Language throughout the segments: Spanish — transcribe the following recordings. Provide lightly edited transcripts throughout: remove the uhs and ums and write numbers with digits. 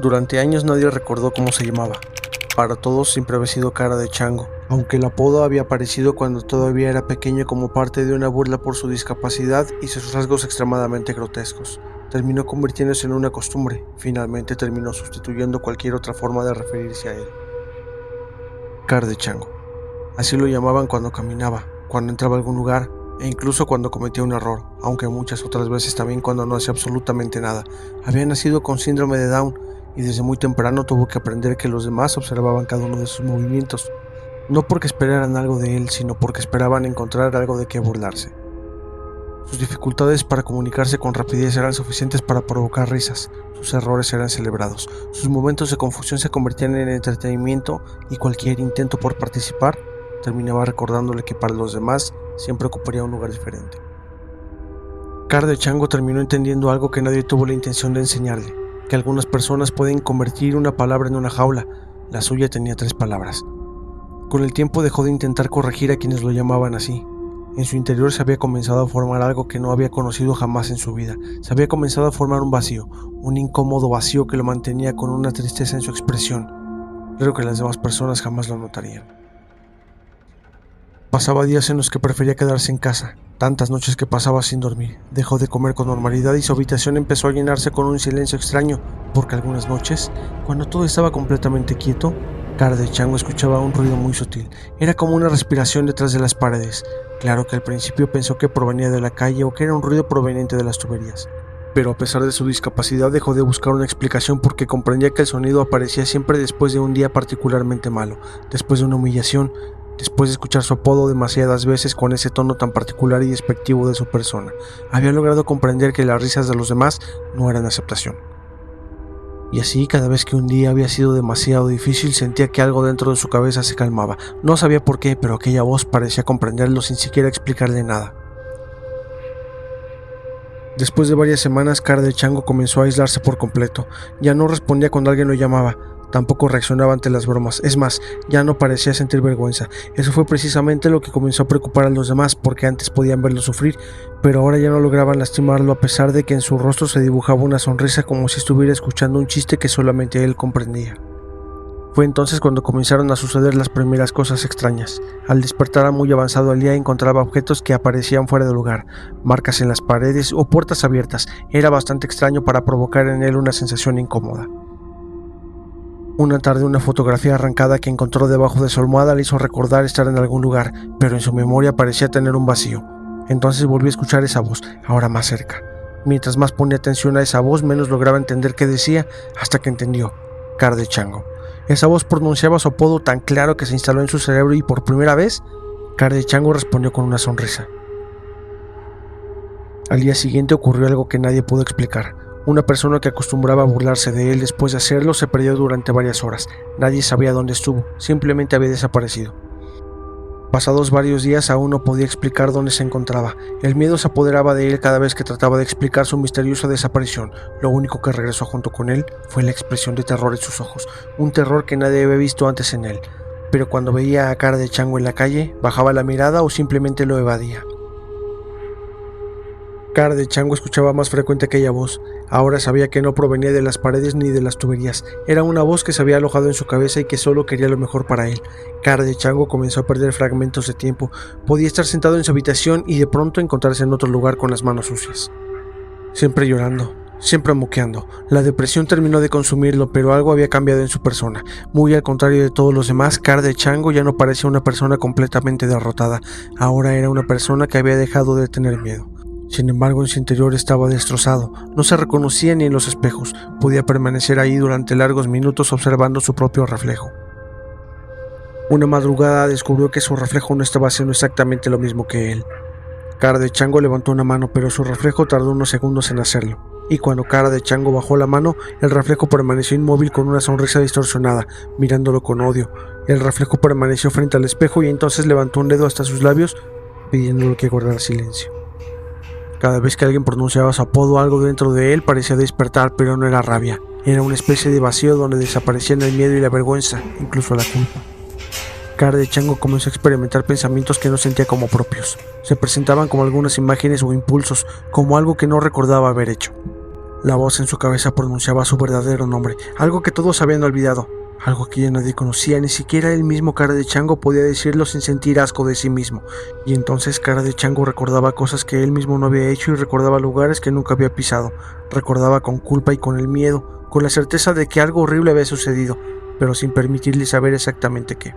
Durante años nadie recordó cómo se llamaba. Para todos siempre había sido Cara de Chango, aunque el apodo había aparecido cuando todavía era pequeño como parte de una burla por su discapacidad y sus rasgos extremadamente grotescos. Terminó convirtiéndose en una costumbre, finalmente terminó sustituyendo cualquier otra forma de referirse a él. Cara de Chango. Así lo llamaban cuando caminaba, cuando entraba a algún lugar, e incluso cuando cometía un error, aunque muchas otras veces también cuando no hacía absolutamente nada. Había nacido con síndrome de Down y desde muy temprano tuvo que aprender que los demás observaban cada uno de sus movimientos, no porque esperaran algo de él, sino porque esperaban encontrar algo de qué burlarse. Sus dificultades para comunicarse con rapidez eran suficientes para provocar risas, sus errores eran celebrados, sus momentos de confusión se convertían en entretenimiento y cualquier intento por participar terminaba recordándole que para los demás siempre ocuparía un lugar diferente. Cara de Chango terminó entendiendo algo que nadie tuvo la intención de enseñarle, que algunas personas pueden convertir una palabra en una jaula. La suya tenía 3 palabras. Con el tiempo dejó de intentar corregir a quienes lo llamaban así. En su interior se había comenzado a formar algo que no había conocido jamás en su vida. Se había comenzado a formar un vacío, un incómodo vacío que lo mantenía con una tristeza en su expresión. Creo que las demás personas jamás lo notarían. Pasaba días en los que prefería quedarse en casa, tantas noches que pasaba sin dormir. Dejó de comer con normalidad y su habitación empezó a llenarse con un silencio extraño, porque algunas noches, cuando todo estaba completamente quieto, Cara de Chango escuchaba un ruido muy sutil. Era como una respiración detrás de las paredes. Claro que al principio pensó que provenía de la calle o que era un ruido proveniente de las tuberías. Pero a pesar de su discapacidad dejó de buscar una explicación porque comprendía que el sonido aparecía siempre después de un día particularmente malo, después de una humillación, después de escuchar su apodo demasiadas veces con ese tono tan particular y despectivo de su persona. Había logrado comprender que las risas de los demás no eran aceptación. Y así, cada vez que un día había sido demasiado difícil, sentía que algo dentro de su cabeza se calmaba. No sabía por qué, pero aquella voz parecía comprenderlo sin siquiera explicarle nada. Después de varias semanas, Cara de Chango comenzó a aislarse por completo. Ya no respondía cuando alguien lo llamaba. Tampoco reaccionaba ante las bromas, es más, ya no parecía sentir vergüenza. Eso fue precisamente lo que comenzó a preocupar a los demás, porque antes podían verlo sufrir, pero ahora ya no lograban lastimarlo a pesar de que en su rostro se dibujaba una sonrisa como si estuviera escuchando un chiste que solamente él comprendía. Fue entonces cuando comenzaron a suceder las primeras cosas extrañas. Al despertar a muy avanzado el día encontraba objetos que aparecían fuera de lugar, marcas en las paredes o puertas abiertas. Era bastante extraño para provocar en él una sensación incómoda. Una tarde una fotografía arrancada que encontró debajo de su almohada le hizo recordar estar en algún lugar, pero en su memoria parecía tener un vacío. Entonces volvió a escuchar esa voz, ahora más cerca. Mientras más ponía atención a esa voz, menos lograba entender qué decía, hasta que entendió. Cara de Chango. Esa voz pronunciaba su apodo tan claro que se instaló en su cerebro y por primera vez, Cara de Chango respondió con una sonrisa. Al día siguiente ocurrió algo que nadie pudo explicar. Una persona que acostumbraba a burlarse de él después de hacerlo se perdió durante varias horas. Nadie sabía dónde estuvo, simplemente había desaparecido. Pasados varios días aún no podía explicar dónde se encontraba. El miedo se apoderaba de él cada vez que trataba de explicar su misteriosa desaparición. Lo único que regresó junto con él fue la expresión de terror en sus ojos, un terror que nadie había visto antes en él. Pero cuando veía a Cara de Chango en la calle, bajaba la mirada o simplemente lo evadía. Cara de Chango escuchaba más frecuente aquella voz. Ahora sabía que no provenía de las paredes ni de las tuberías. Era una voz que se había alojado en su cabeza y que solo quería lo mejor para él. Cara de Chango comenzó a perder fragmentos de tiempo. Podía estar sentado en su habitación y de pronto encontrarse en otro lugar con las manos sucias. Siempre llorando, siempre moqueando. La depresión terminó de consumirlo, pero algo había cambiado en su persona. Muy al contrario de todos los demás, Cara de Chango ya no parecía una persona completamente derrotada. Ahora era una persona que había dejado de tener miedo. Sin embargo, en su interior estaba destrozado, no se reconocía ni en los espejos, podía permanecer ahí durante largos minutos observando su propio reflejo. Una madrugada descubrió que su reflejo no estaba haciendo exactamente lo mismo que él. Cara de Chango levantó una mano, pero su reflejo tardó unos segundos en hacerlo, y cuando Cara de Chango bajó la mano, el reflejo permaneció inmóvil con una sonrisa distorsionada, mirándolo con odio. El reflejo permaneció frente al espejo y entonces levantó un dedo hasta sus labios, pidiéndole que guardara silencio. Cada vez que alguien pronunciaba su apodo, algo dentro de él parecía despertar, pero no era rabia. Era una especie de vacío donde desaparecían el miedo y la vergüenza, incluso la culpa. Cara de Chango comenzó a experimentar pensamientos que no sentía como propios. Se presentaban como algunas imágenes o impulsos, como algo que no recordaba haber hecho. La voz en su cabeza pronunciaba su verdadero nombre, algo que todos habían olvidado, algo que ya nadie conocía, ni siquiera el mismo Cara de Chango podía decirlo sin sentir asco de sí mismo. Y entonces Cara de Chango recordaba cosas que él mismo no había hecho y recordaba lugares que nunca había pisado. Recordaba con culpa y con el miedo, con la certeza de que algo horrible había sucedido, pero sin permitirle saber exactamente qué.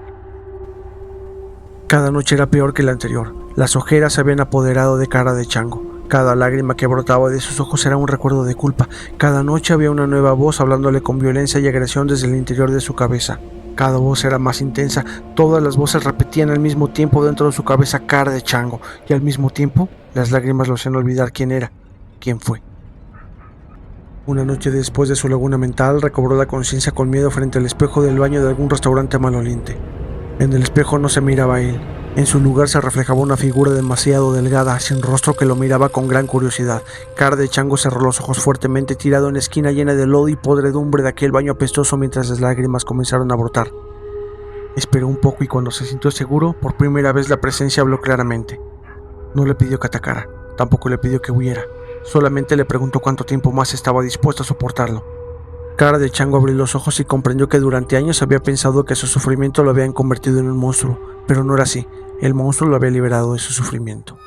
Cada noche era peor que la anterior. Las ojeras se habían apoderado de Cara de Chango. Cada lágrima que brotaba de sus ojos era un recuerdo de culpa. Cada noche había una nueva voz hablándole con violencia y agresión desde el interior de su cabeza. Cada voz era más intensa. Todas las voces repetían al mismo tiempo dentro de su cabeza Cara de Chango. Y al mismo tiempo, las lágrimas lo hacían olvidar quién era, quién fue. Una noche después de su laguna mental, recobró la conciencia con miedo frente al espejo del baño de algún restaurante maloliente. En el espejo no se miraba a él. En su lugar se reflejaba una figura demasiado delgada, sin rostro, que lo miraba con gran curiosidad. Cara de Chango cerró los ojos fuertemente, tirado en la esquina llena de lodo y podredumbre de aquel baño apestoso, mientras las lágrimas comenzaron a brotar. Esperó un poco y cuando se sintió seguro, por primera vez la presencia habló claramente. No le pidió que atacara, tampoco le pidió que huyera. Solamente le preguntó cuánto tiempo más estaba dispuesto a soportarlo. Cara de Chango abrió los ojos y comprendió que durante años había pensado que su sufrimiento lo habían convertido en un monstruo, pero no era así. El monstruo lo había liberado de su sufrimiento.